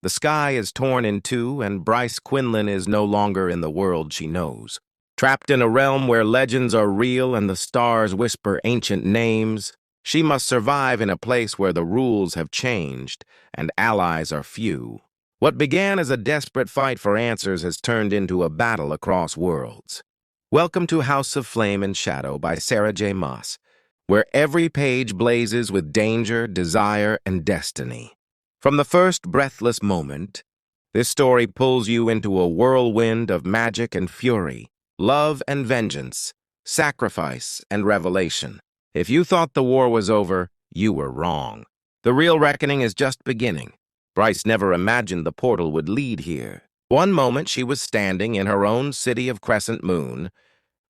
The sky is torn in two, and Bryce Quinlan is no longer in the world she knows. Trapped in a realm where legends are real and the stars whisper ancient names, she must survive in a place where the rules have changed and allies are few. What began as a desperate fight for answers has turned into a battle across worlds. Welcome to House of Flame and Shadow by Sarah J. Maas, where every page blazes with danger, desire, and destiny. From the first breathless moment, this story pulls you into a whirlwind of magic and fury, love and vengeance, sacrifice and revelation. If you thought the war was over, you were wrong. The real reckoning is just beginning. Bryce never imagined the portal would lead here. One moment she was standing in her own city of Crescent Moon,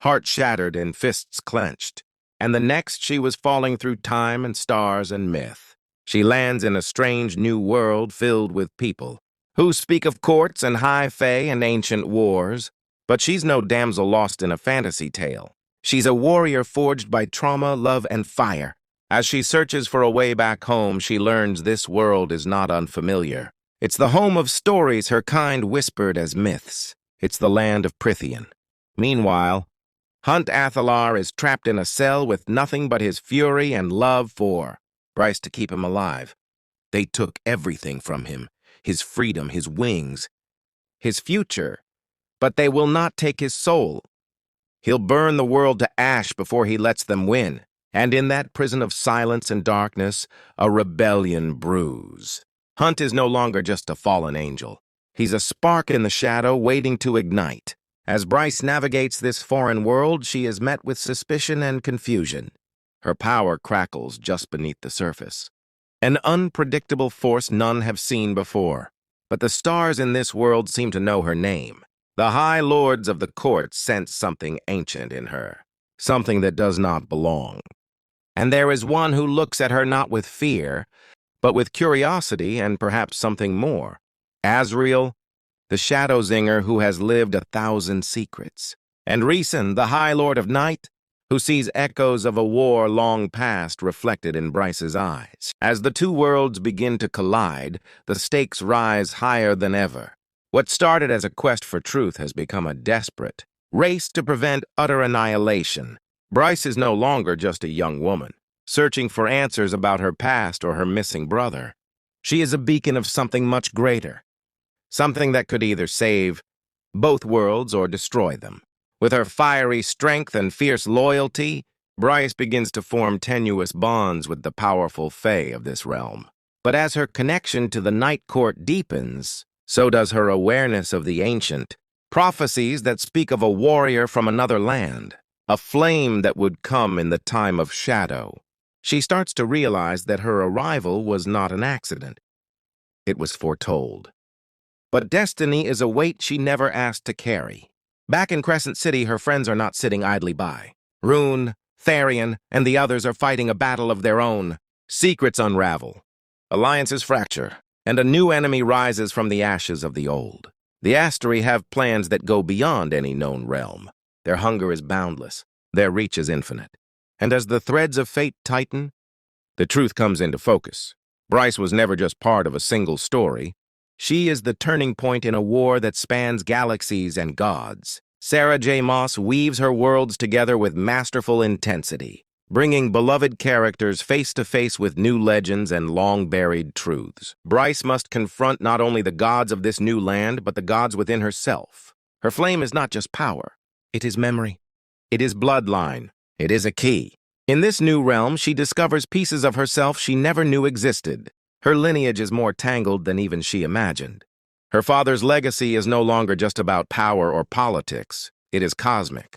heart shattered and fists clenched, and the next she was falling through time and stars and myth. She lands in a strange new world filled with people who speak of courts and high fae and ancient wars, but she's no damsel lost in a fantasy tale. She's a warrior forged by trauma, love, and fire. As she searches for a way back home, she learns this world is not unfamiliar. It's the home of stories her kind whispered as myths. It's the land of Prythian. Meanwhile, Hunt Athalar is trapped in a cell with nothing but his fury and love for Bryce to keep him alive. They took everything from him, his freedom, his wings, his future, but they will not take his soul. He'll burn the world to ash before he lets them win. And in that prison of silence and darkness, a rebellion brews. Hunt is no longer just a fallen angel. He's a spark in the shadow waiting to ignite. As Bryce navigates this foreign world, she is met with suspicion and confusion. Her power crackles just beneath the surface. An unpredictable force none have seen before. But the stars in this world seem to know her name. The high lords of the court sense something ancient in her, something that does not belong. And there is one who looks at her not with fear, but with curiosity and perhaps something more. Azrael, the shadow zinger who has lived 1,000 secrets. And Rhysand, the High Lord of Night, who sees echoes of a war long past reflected in Bryce's eyes. As the two worlds begin to collide, the stakes rise higher than ever. What started as a quest for truth has become a desperate race to prevent utter annihilation. Bryce is no longer just a young woman, searching for answers about her past or her missing brother. She is a beacon of something much greater, something that could either save both worlds or destroy them. With her fiery strength and fierce loyalty, Bryce begins to form tenuous bonds with the powerful fae of this realm. But as her connection to the Night Court deepens, so does her awareness of the ancient prophecies that speak of a warrior from another land, a flame that would come in the time of shadow. She starts to realize that her arrival was not an accident. It was foretold. But destiny is a weight she never asked to carry. Back in Crescent City, her friends are not sitting idly by. Rune, Tharian, and the others are fighting a battle of their own. Secrets unravel, alliances fracture, and a new enemy rises from the ashes of the old. The Asteri have plans that go beyond any known realm. Their hunger is boundless, their reach is infinite. And as the threads of fate tighten, the truth comes into focus. Bryce was never just part of a single story. She is the turning point in a war that spans galaxies and gods. Sarah J. Maas weaves her worlds together with masterful intensity, bringing beloved characters face to face with new legends and long-buried truths. Bryce must confront not only the gods of this new land, but the gods within herself. Her flame is not just power. It is memory. It is bloodline. It is a key. In this new realm, she discovers pieces of herself she never knew existed. Her lineage is more tangled than even she imagined. Her father's legacy is no longer just about power or politics. It is cosmic.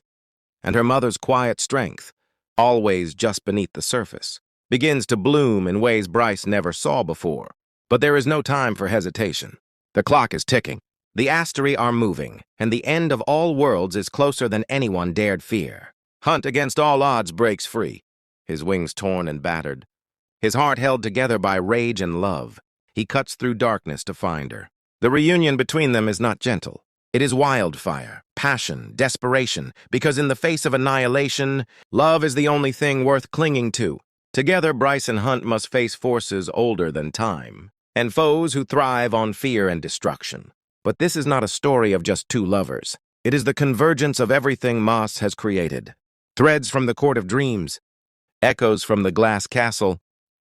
And her mother's quiet strength, always just beneath the surface, begins to bloom in ways Bryce never saw before. But there is no time for hesitation. The clock is ticking. The Asteri are moving, and the end of all worlds is closer than anyone dared fear. Hunt, against all odds, breaks free, his wings torn and battered, his heart held together by rage and love. He cuts through darkness to find her. The reunion between them is not gentle. It is wildfire, passion, desperation, because in the face of annihilation, love is the only thing worth clinging to. Together, Bryce and Hunt must face forces older than time. and foes who thrive on fear and destruction. But this is not a story of just two lovers. It is the convergence of everything Maas has created. Threads from the Court of Dreams, echoes from the Glass Castle,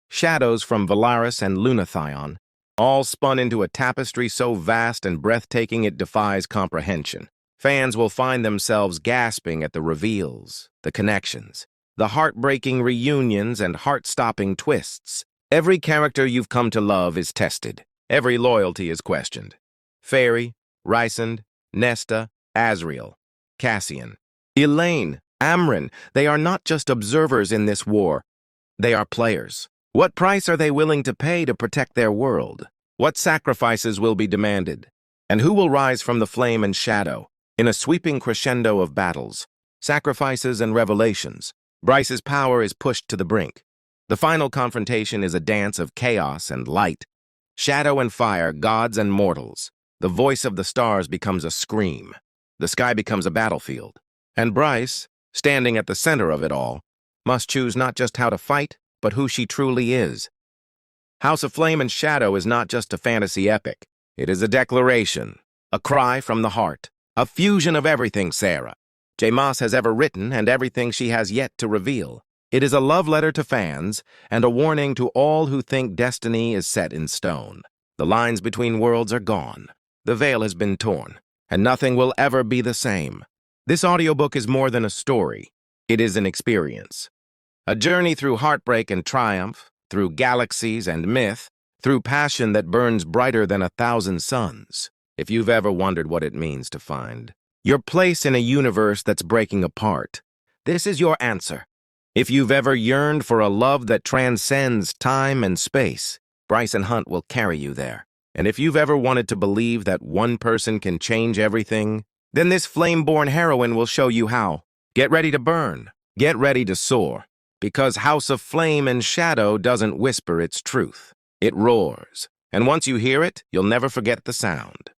shadows from Valaris and Lunathion, all spun into a tapestry so vast and breathtaking it defies comprehension. Fans will find themselves gasping at the reveals, the connections, the heartbreaking reunions and heart-stopping twists. Every character you've come to love is tested. Every loyalty is questioned. Fairy, Rysand, Nesta, Azriel, Cassian, Elaine, Amryn, they are not just observers in this war. They are players. What price are they willing to pay to protect their world? What sacrifices will be demanded? And who will rise from the flame and shadow? In a sweeping crescendo of battles, sacrifices and revelations, Bryce's power is pushed to the brink. The final confrontation is a dance of chaos and light. Shadow and fire, gods and mortals. The voice of the stars becomes a scream. The sky becomes a battlefield. And Bryce, standing at the center of it all, must choose not just how to fight, but who she truly is. House of Flame and Shadow is not just a fantasy epic. It is a declaration, a cry from the heart, a fusion of everything Sarah J. Maas has ever written and everything she has yet to reveal. It is a love letter to fans and a warning to all who think destiny is set in stone. The lines between worlds are gone. The veil has been torn, and nothing will ever be the same. This audiobook is more than a story. It is an experience. A journey through heartbreak and triumph, through galaxies and myth, through passion that burns brighter than 1,000 suns. If you've ever wondered what it means to find your place in a universe that's breaking apart, this is your answer. If you've ever yearned for a love that transcends time and space, Bryce and Hunt will carry you there. And if you've ever wanted to believe that one person can change everything, then this flame-born heroine will show you how. Get ready to burn. Get ready to soar. Because House of Flame and Shadow doesn't whisper its truth. It roars. And once you hear it, you'll never forget the sound.